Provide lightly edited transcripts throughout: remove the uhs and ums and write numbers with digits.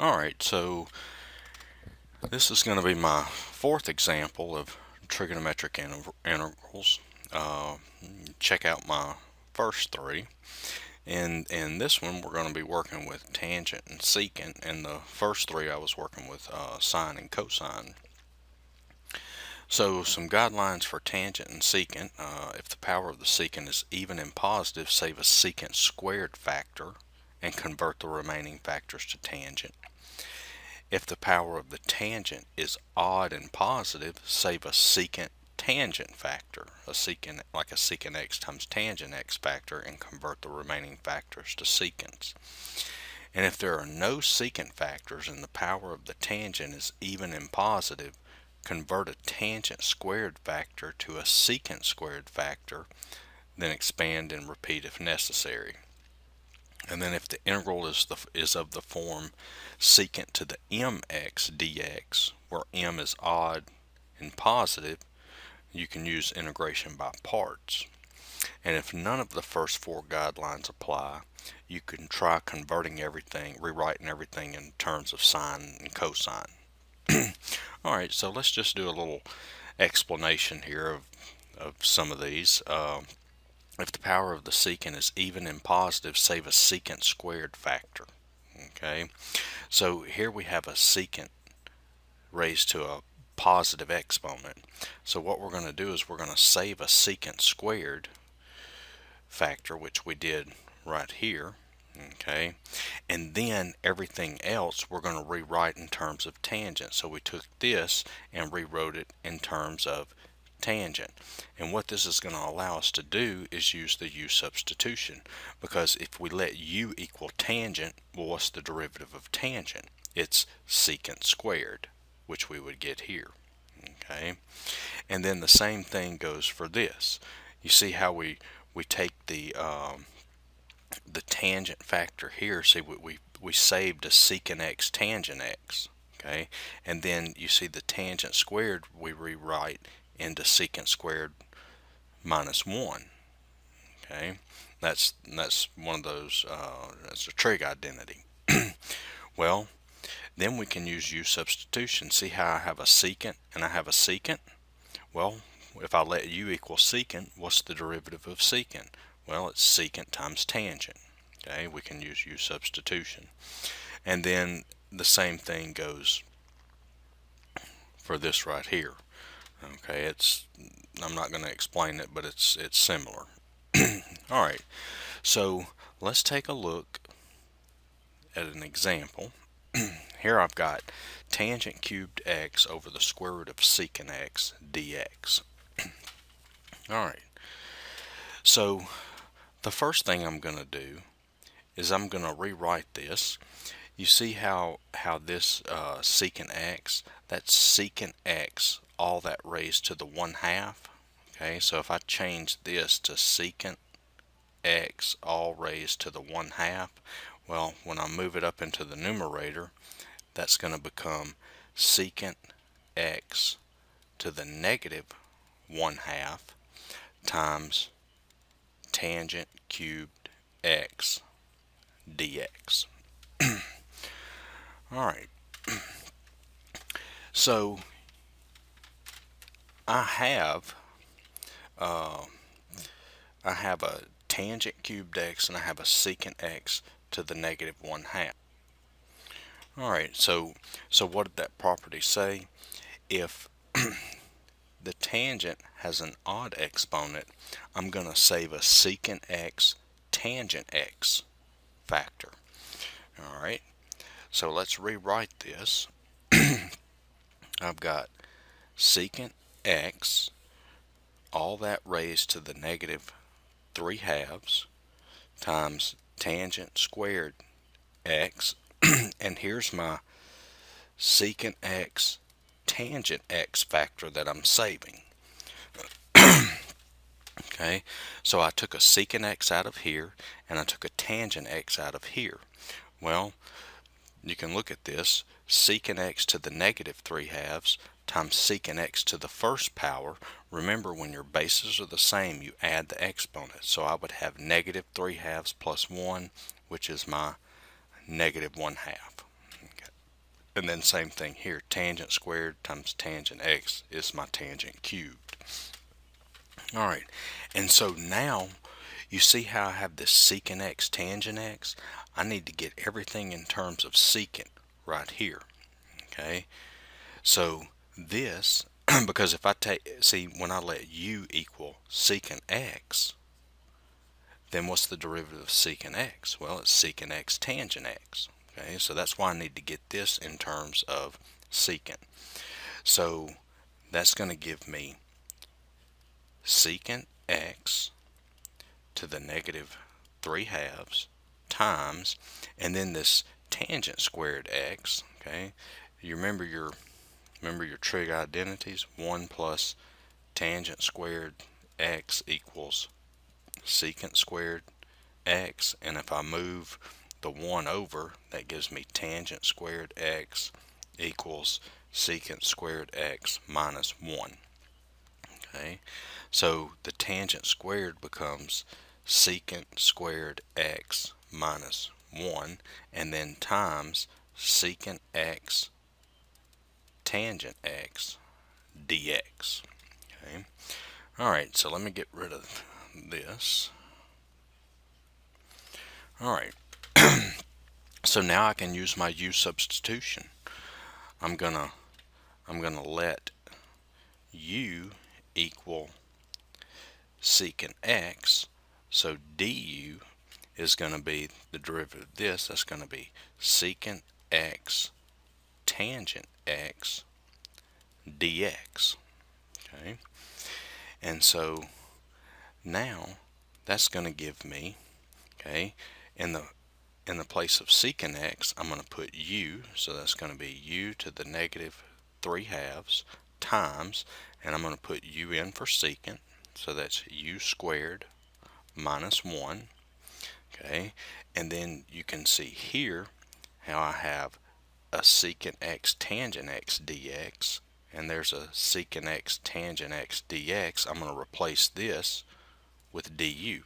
Alright, so this is going to be my fourth example of trigonometric integrals. Check out my first three. In this one, we're going to be working with tangent and secant. And the first three, I was working with sine and cosine. So some guidelines for tangent and secant. If the power of the secant is even and positive, save a secant squared factor and convert the remaining factors to tangent. If the power of the tangent is odd and positive, save a secant tangent factor, like a secant x times tangent x factor, and convert the remaining factors to secants. And if there are no secant factors and the power of the tangent is even and positive, convert a tangent squared factor to a secant squared factor, then expand and repeat if necessary. And then if the integral is of the form secant to the mx dx, where m is odd and positive, you can use integration by parts. And if none of the first four guidelines apply, you can try rewriting everything in terms of sine and cosine. Alright, so let's just do a little explanation here of some of these. If the power of the secant is even and positive, save a secant squared factor. Okay, so here we have a secant raised to a positive exponent. So what we're going to do is we're going to save a secant squared factor, which we did right here. Okay, and then everything else we're going to rewrite in terms of tangent. So we took this and rewrote it in terms of tangent. And what this is going to allow us to do is use the u substitution, because if we let u equal tangent, well, what's the derivative of tangent? It's secant squared, which we would get here. Okay, and then the same thing goes for this. You see how we take the tangent factor here. See, we saved a secant x tangent x. Okay, and then you see the tangent squared we rewrite into secant squared minus 1. Okay, that's one of those, that's a trig identity. Well, then we can use u substitution. See how I have a secant and I have a secant? Well, if I let u equal secant, what's the derivative of secant? Well, it's secant times tangent. Okay, we can use u substitution. And then the same thing goes for this right here. Okay, I'm not going to explain it, but it's similar. Alright, so let's take a look at an example. Here I've got tangent cubed x over the square root of secant x dx. Alright, so the first thing I'm going to do is I'm going to rewrite this. You see how this secant x, that's secant x, all that raised to the 1/2. Okay, so if I change this to secant x all raised to the 1/2, well, when I move it up into the numerator, that's going to become secant x to the negative 1/2 times tangent cubed x dx. Alright, so I have a tangent cubed x and I have a secant x to the negative 1/2. Alright, so what did that property say? If the tangent has an odd exponent, I'm going to save a secant x tangent x factor. Alright, so let's rewrite this. I've got secant x, all that raised to the negative 3/2 times tangent squared x, and here's my secant x tangent x factor that I'm saving. Okay, so I took a secant x out of here and I took a tangent x out of here. Well, you can look at this. Secant x to the negative 3/2 times secant x to the first power. Remember, when your bases are the same, you add the exponent. So I would have negative 3/2 plus 1, which is my negative 1/2. Okay. And then same thing here, tangent squared times tangent x is my tangent cubed. All right, and so now you see how I have this secant x, tangent x? I need to get everything in terms of secant right here, okay? So this, because if I see when I let u equal secant x, then what's the derivative of secant x? Well, it's secant x tangent x. Okay, so that's why I need to get this in terms of secant. So that's going to give me secant x to the negative 3/2 times, and then this tangent squared x. Okay, you remember your trig identities. 1 plus tangent squared x equals secant squared x, and if I move the 1 over, that gives me tangent squared x equals secant squared x minus 1. Okay, so the tangent squared becomes secant squared x minus 1, and then times secant x tangent x dx. Okay, alright, so let me get rid of this. Alright, so now I can use my u substitution. I'm gonna let u equal secant x, so du is going to be the derivative of this. That's going to be secant x tangent x dx. Okay, and so now that's going to give me, okay, in the place of secant x, I'm going to put u, so that's going to be u to the negative 3/2 times, and I'm going to put u in for secant, so that's u squared minus 1. Okay, and then you can see here how I have a secant x tangent x dx, and there's a secant x tangent x dx. I'm going to replace this with du,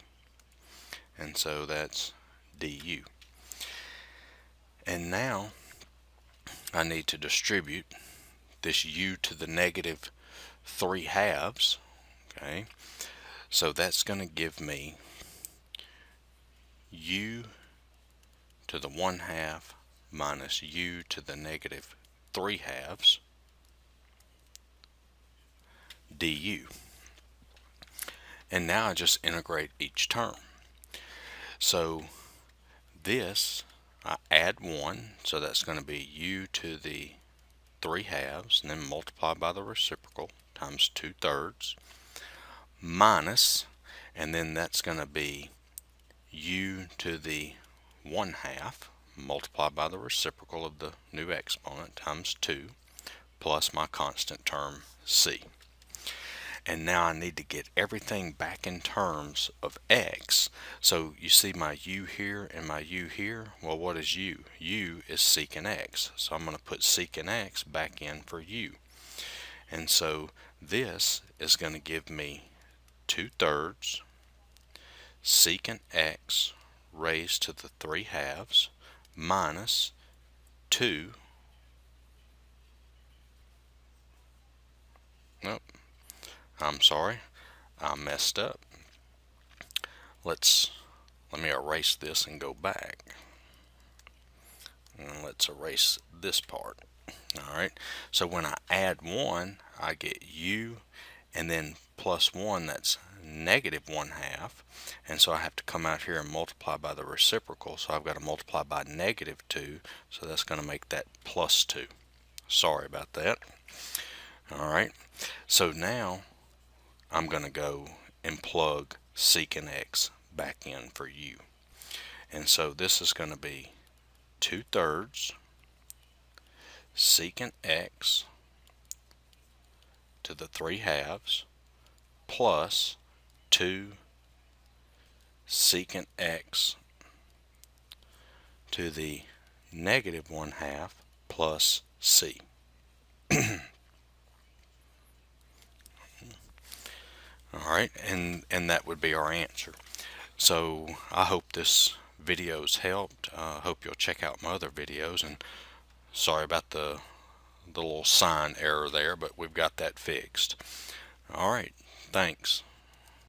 and so that's du. And now I need to distribute this u to the negative 3/2. Okay, so that's going to give me u to the 1/2 minus u to the negative 3/2 du. And now I just integrate each term. So this, I add 1, so that's going to be u to the 3/2, and then multiply by the reciprocal times 2/3 minus, and then that's going to be u to the 1/2 multiplied by the reciprocal of the new exponent times 2 plus my constant term c. And now I need to get everything back in terms of x. So you see my u here and my u here. Well, what is u? U is secant x. So I'm going to put secant x back in for u. And so this is going to give me 2/3 secant x raised to the 3/2 minus 2. Nope, I'm sorry, I messed up. Let me erase this and go back. And let's erase this part. Alright, so when I add 1, I get u, and then plus 1, that's negative 1/2. And so I have to come out here and multiply by the reciprocal. So I've got to multiply by negative 2. So that's going to make that plus 2. Sorry about that. Alright, so now I'm going to go and plug secant x back in for u. And so this is going to be 2/3 secant x to the 3/2 plus 2 secant x to the negative 1/2 plus c. Alright, and that would be our answer. So I hope this video's helped. Hope you'll check out my other videos, and Sorry about the little sign error there, but we've got that fixed. All right, thanks.